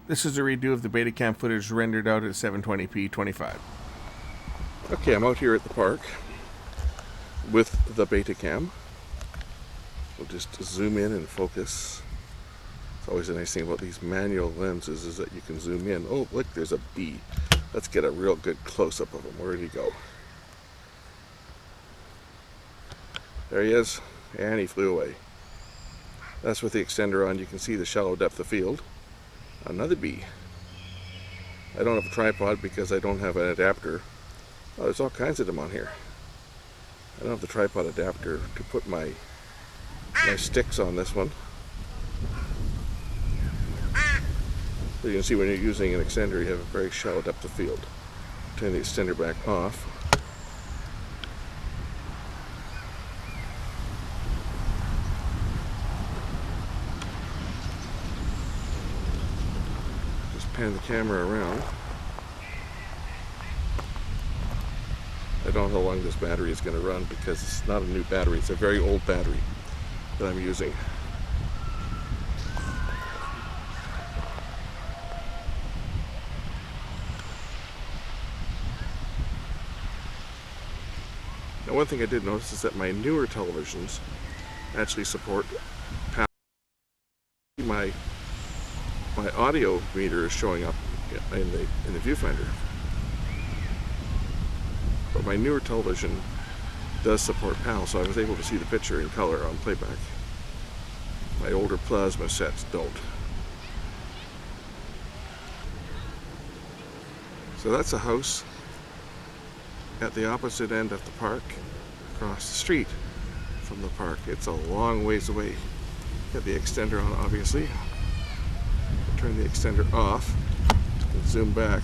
This is a redo of the Betacam footage rendered out at 720p 25. Okay, I'm out here at the park with the Betacam. We'll just zoom in and focus. It's always a nice thing about these manual lenses is that you can zoom in. Oh, look, there's a bee. Let's get a real good close-up of him. Where did he go? There he is, and he flew away. That's with the extender on. You can see the shallow depth of field. Another bee. I don't have a tripod because I don't have an adapter. Oh, there's all kinds of them on here. I don't have the tripod adapter to put my sticks on this one. So you can see when you're using an extender, you have a very shallow depth of field. Turn the extender back off. Pan the camera around. I don't know how long this battery is going to run because it's not a new battery. It's a very old battery that I'm using. Now, one thing I did notice is that my newer televisions actually support my audio meter is showing up in the viewfinder, but my newer television does support PAL, so I was able to see the picture in color on Playback. My older plasma sets don't. So that's a house at the opposite end of the park, across the street from the park. It's a long ways away. Got the extender on, obviously. Turn the extender off and zoom back.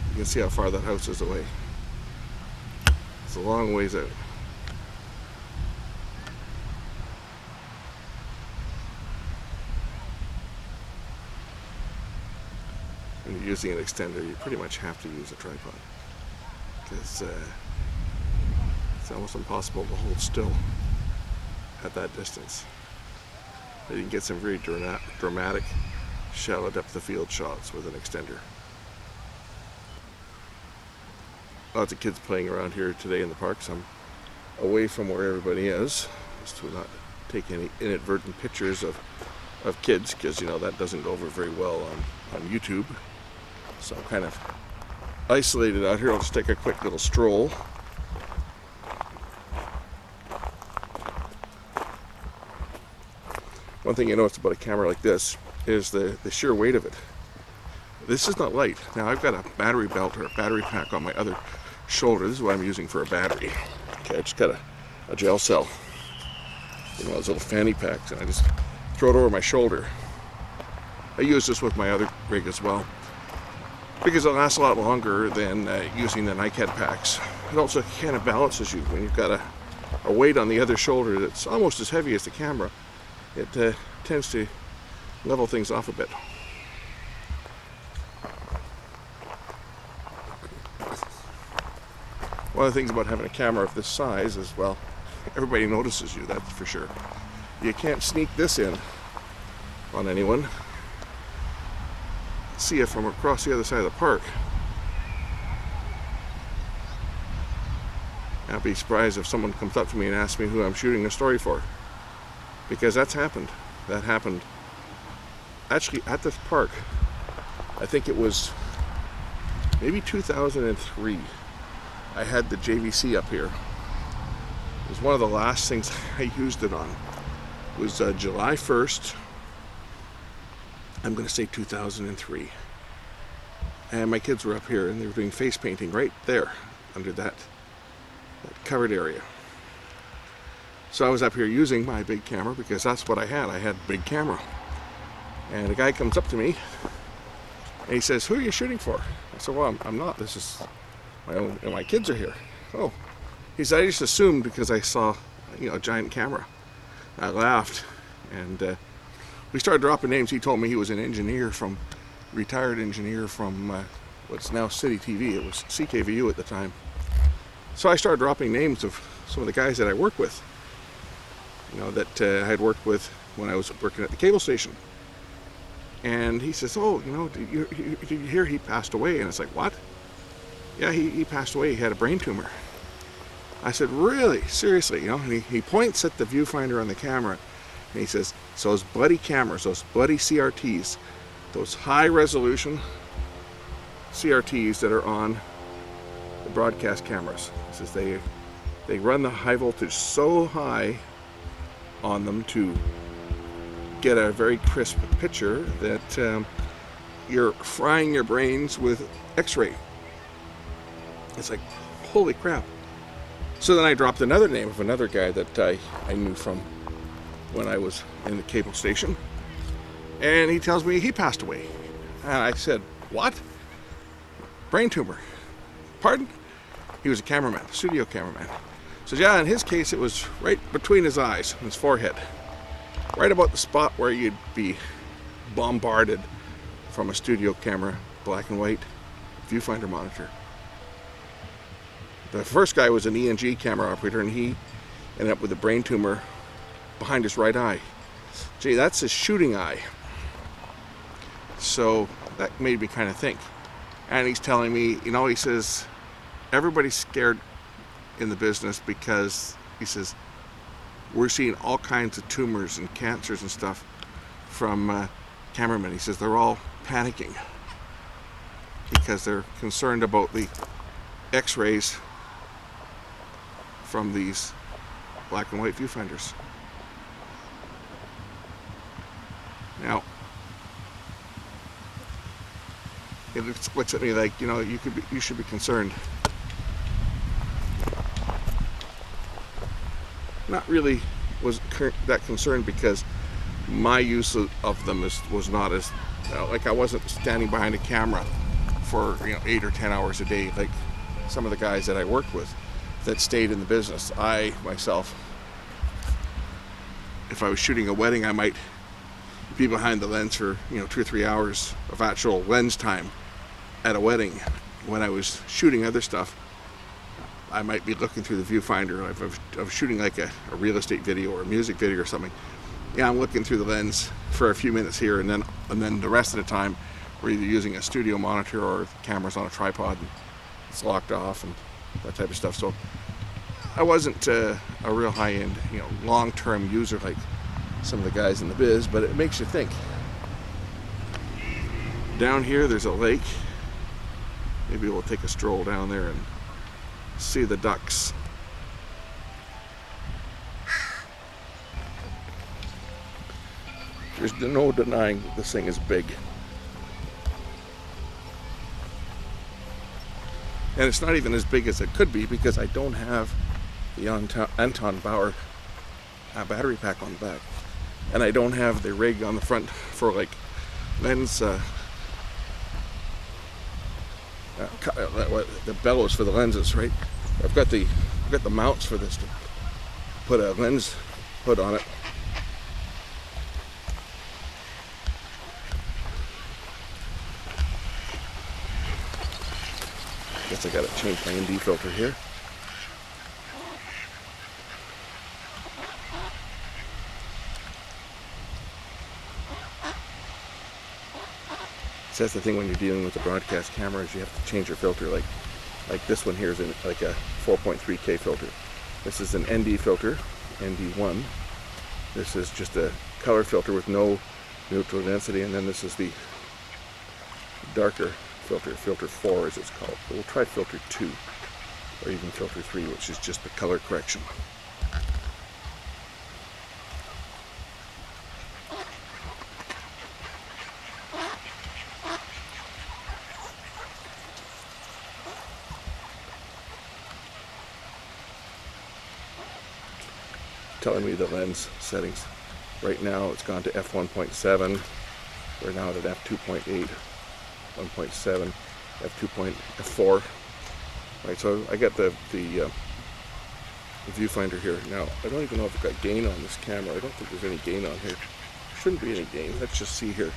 You can see how far that house is away. It's a long ways out. When you're using an extender, you pretty much have to use a tripod because it's almost impossible to hold still at that distance. You can get some very dramatic shallow depth of field shots with an extender. Lots of kids playing around here today in the park, so I'm away from where everybody is, just to not take any inadvertent pictures of kids, because you know that doesn't go over very well on YouTube. So I'm kind of isolated out here. I'll just take a quick little stroll. One thing you notice about a camera like this is the sheer weight of it. This is not light. Now I've got a battery belt or a battery pack on my other shoulder. This is what I'm using for a battery. Okay, I just got a gel cell. You know, those little fanny packs, and I just throw it over my shoulder. I use this with my other rig as well because it lasts a lot longer than using the NiCad packs. It also kind of balances you when you've got a weight on the other shoulder that's almost as heavy as the camera. It tends to level things off a bit. One of the things about having a camera of this size is, well, everybody notices you, that's for sure. You can't sneak this in on anyone. See it from across the other side of the park. I'd be surprised if someone comes up to me and asks me who I'm shooting a story for. Because that's happened. That happened actually at this park. I think it was maybe 2003. I had the JVC up here. It was one of the last things I used it on. It was July 1st. I'm going to say 2003. And my kids were up here and they were doing face painting right there under that covered area. So I was up here using my big camera because that's what I had. I had a big camera. And a guy comes up to me and he says, "Who are you shooting for?" I said, "Well, I'm not. This is my own, and my kids are here." "Oh." He said, "I just assumed because I saw, you know, a giant camera." I laughed and we started dropping names. He told me he was an retired engineer from what's now City TV. It was CKVU at the time. So I started dropping names of some of the guys that I worked with. You know, that I had worked with when I was working at the cable station. And he says, oh, did you hear he passed away? And it's like, what? Yeah, he passed away. He had a brain tumor. I said, really? Seriously? And he points at the viewfinder on the camera, and he says, so those bloody cameras, those bloody CRTs, those high resolution CRTs that are on the broadcast cameras. He says they run the high voltage so high on them to get a very crisp picture that you're frying your brains with X-ray. It's like, holy crap. So then I dropped another name of another guy that I knew from when I was in the cable station, and he tells me he passed away. And I said, what? Brain tumor. Pardon? He was a cameraman, studio cameraman. So yeah, in his case it was right between his eyes, his forehead, right about the spot where you'd be bombarded from a studio camera, black and white viewfinder monitor. The first guy was an ENG camera operator, and he ended up with a brain tumor behind his right eye. Gee, that's his shooting eye. So that made me kind of think. And he's telling me, he says, everybody's scared in the business because, he says, we're seeing all kinds of tumors and cancers and stuff from cameramen. He says they're all panicking because they're concerned about the X-rays from these black and white viewfinders. Now, it looks at me like, you should be concerned. Not really was that concerned because my use of them was not as, like I wasn't standing behind a camera for 8 or 10 hours a day like some of the guys that I worked with that stayed in the business. I myself, if I was shooting a wedding, I might be behind the lens for 2 or 3 hours of actual lens time at a wedding. When I was shooting other stuff, I might be looking through the viewfinder. If I was shooting like a real estate video or a music video or something, I'm looking through the lens for a few minutes here, and then the rest of the time we're either using a studio monitor or the camera's on a tripod and it's locked off and that type of stuff. So I wasn't a real high-end, long-term user like some of the guys in the biz, but it makes you think. Down here there's a lake. Maybe we'll take a stroll down there and see the ducks. There's no denying that this thing is big. And it's not even as big as it could be because I don't have the Anton Bauer battery pack on the back. And I don't have the rig on the front for like lens, the bellows for the lenses, right? I've got the mounts for this to put a lens hood on it. Guess I gotta change my ND filter here. So that's the thing when you're dealing with the broadcast cameras, you have to change your filter. Like this one here is like a 4.3K filter. This is an ND filter, ND1. This is just a color filter with no neutral density, and then this is the darker filter, filter 4 as it's called. But we'll try filter 2 or even filter 3, which is just the color correction. Telling me the lens settings. Right now it's gone to f1.7. We're now at f2.8, 1.7, f4. Right, so I got the viewfinder here. Now I don't even know if I've got gain on this camera. I don't think there's any gain on here. Shouldn't be any gain. Let's just see here.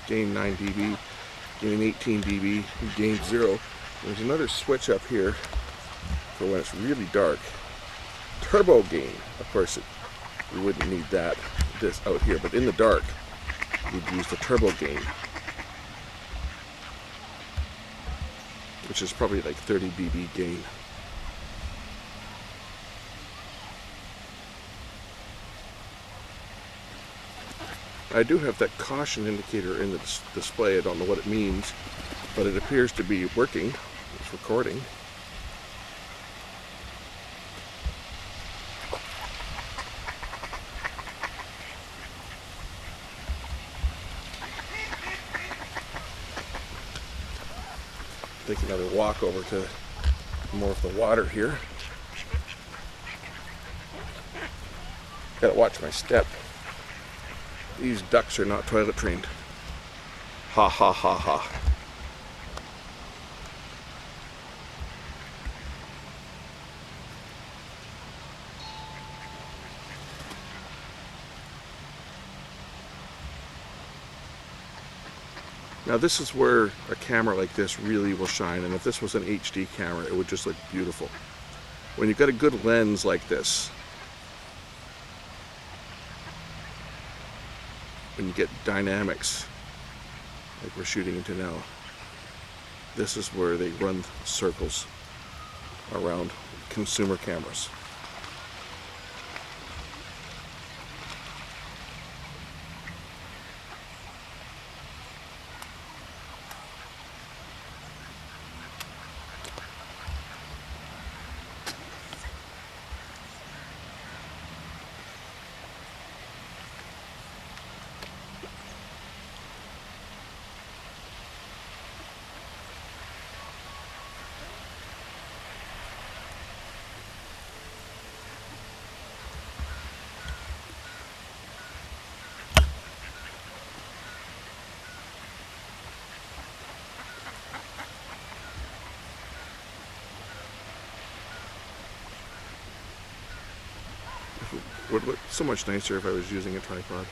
Gain 9 dB, gain 18 dB, gain 0. There's another switch up here for when it's really dark. Turbo gain, of course, we wouldn't need that. this out here, but in the dark, you'd use the turbo gain, which is probably like 30 dB gain. I do have that caution indicator in the display. I don't know what it means, but it appears to be working. It's recording. Take another walk over to more of the water here. Gotta watch my step. These ducks are not toilet trained. Ha ha ha ha. Now this is where a camera like this really will shine, and if this was an HD camera, it would just look beautiful. When you've got a good lens like this, when you get dynamics, like we're shooting into now, this is where they run circles around consumer cameras. It would look so much nicer if I was using a tripod.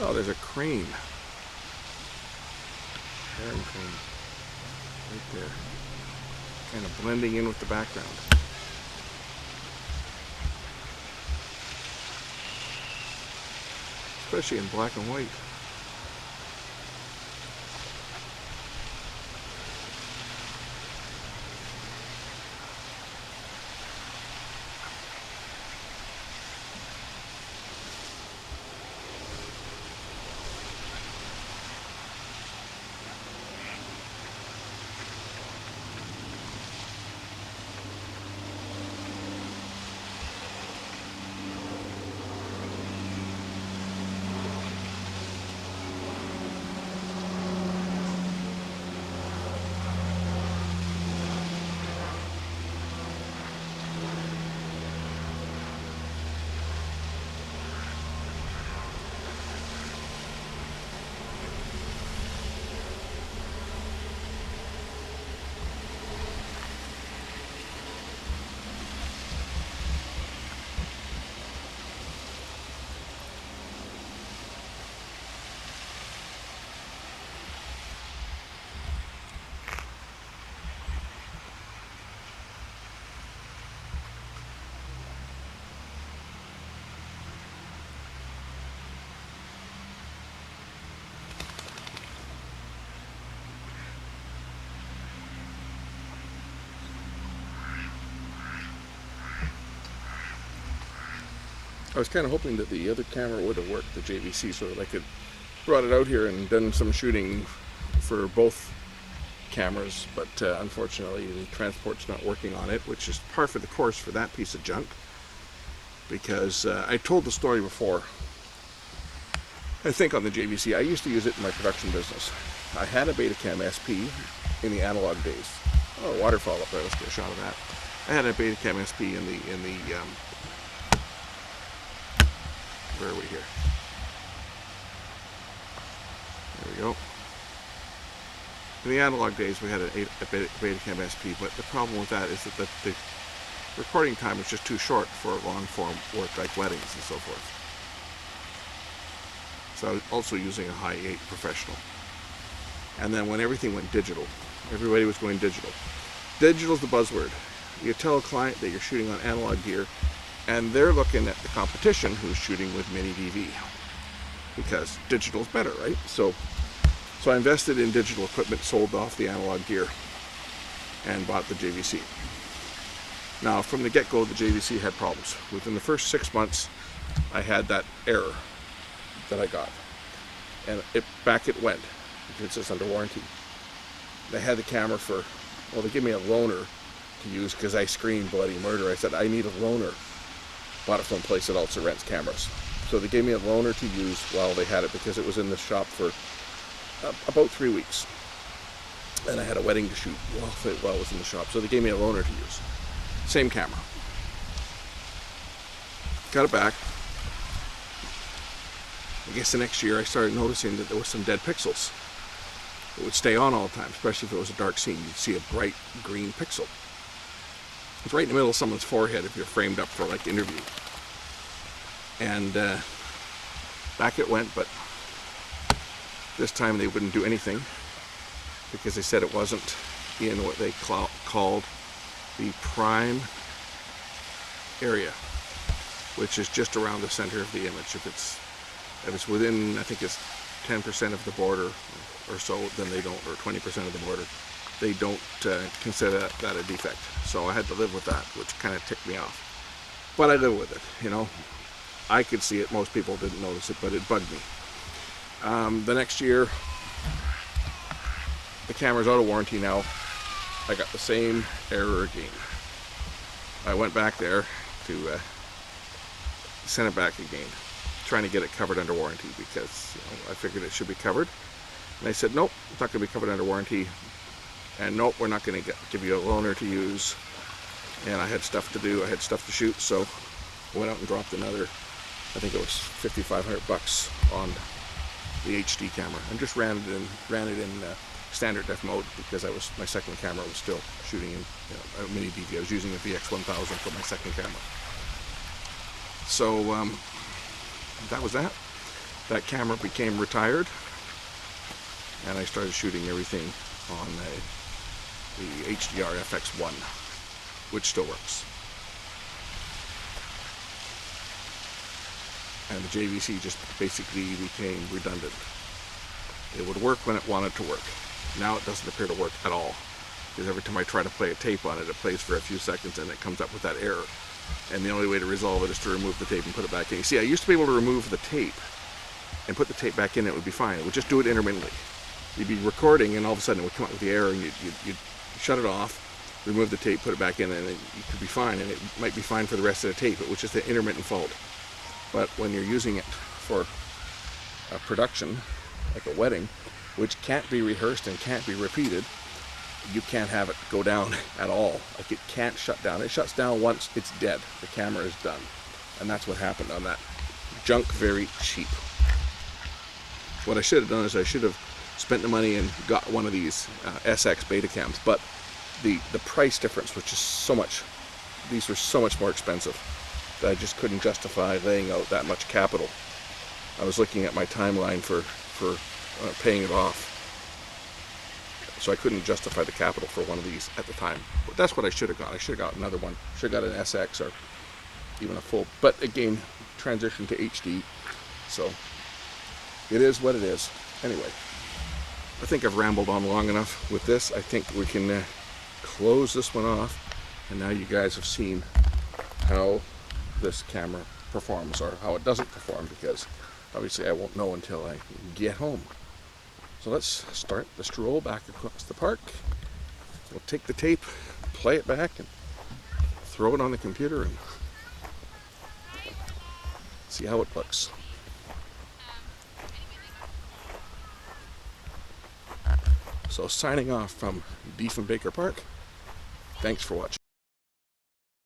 Oh, there's a crane. Herring crane. Right there. Kind of blending in with the background. Especially in black and white. I was kind of hoping that the other camera would have worked, the JVC, so that I could brought it out here and done some shooting for both cameras, but unfortunately the transport's not working on it, which is par for the course for that piece of junk, because I told the story before, I think, on the JVC. I used to use it in my production business. I had a Betacam SP in the analog days. Oh, waterfall up there, let's get a shot of that. I had a Betacam SP in the where are we here? There we go. In the analog days, we had a Betacam SP, but the problem with that is that the recording time is just too short for long-form work like weddings and so forth. So I was also using a high 8 professional. And then when everything went digital, everybody was going digital. Digital's the buzzword. You tell a client that you're shooting on analog gear, and they're looking at the competition who's shooting with mini DV, because digital's better, right? So I invested in digital equipment, sold off the analog gear, and bought the JVC. Now, from the get-go, the JVC had problems. Within the first 6 months, I had that error that I got, and back it went, because it's under warranty. They had the camera for, well, they gave me a loaner to use because I screamed bloody murder. I said, I need a loaner. Bought it from a place that also rents cameras. So they gave me a loaner to use while they had it, because it was in the shop for about 3 weeks. And I had a wedding to shoot while it was in the shop. So they gave me a loaner to use. Same camera. Got it back. I guess the next year I started noticing that there were some dead pixels. It would stay on all the time, especially if it was a dark scene. You'd see a bright green pixel. It's right in the middle of someone's forehead if you're framed up for like interview. And back it went, but this time they wouldn't do anything, because they said it wasn't in what they called the prime area, which is just around the center of the image. If it's within, I think it's 10% of the border or so, then they don't, or 20% of the border, they don't consider that a defect. So I had to live with that, which kind of ticked me off. But I live with it, you know. I could see it, most people didn't notice it, but it bugged me. The next year, the camera's out of warranty now. I got the same error again. I went back there to send it back again, trying to get it covered under warranty, because I figured it should be covered. And they said, nope, it's not going to be covered under warranty. And nope, we're not going to give you a loaner to use. And I had stuff to do, I had stuff to shoot, so I went out and dropped another, I think it was $5,500 on the HD camera, and just ran it in standard def mode, because my second camera was still shooting in a mini DV. I was using a VX1000 for my second camera. So that was that. That camera became retired, and I started shooting everything on the HDR FX1, which still works. And the JVC just basically became redundant. It would work when it wanted to work. Now it doesn't appear to work at all, because every time I try to play a tape on it, it plays for a few seconds and it comes up with that error. And the only way to resolve it is to remove the tape and put it back in. You see, I used to be able to remove the tape and put the tape back in, it would be fine. It would just do it intermittently. You'd be recording, and all of a sudden it would come up with the error, and you'd shut it off, remove the tape, put it back in, and you could be fine, and it might be fine for the rest of the tape. It was just an intermittent fault. But when you're using it for a production, like a wedding, which can't be rehearsed and can't be repeated, you can't have it go down at all. Like, it can't shut down. It shuts down once it's dead. The camera is done. And that's what happened on that junk, very cheap. What I should have done is I should have spent the money and got one of these SX Betacams, but the price difference was just so much. These were so much more expensive that I just couldn't justify laying out that much capital. I was looking at my timeline for paying it off, so I couldn't justify the capital for one of these at the time. But that's what I should have got. I should have got another one. Should have got an SX or even a full. But again, transition to HD. So it is what it is. Anyway, I think I've rambled on long enough with this. I think we can close this one off. And now you guys have seen how this camera performs or how it doesn't perform, because obviously I won't know until I get home. So let's start the stroll back across the park. We'll take the tape, play it back, and throw it on the computer and see how it looks. So signing off from Diefenbaker Park. Thanks for watching.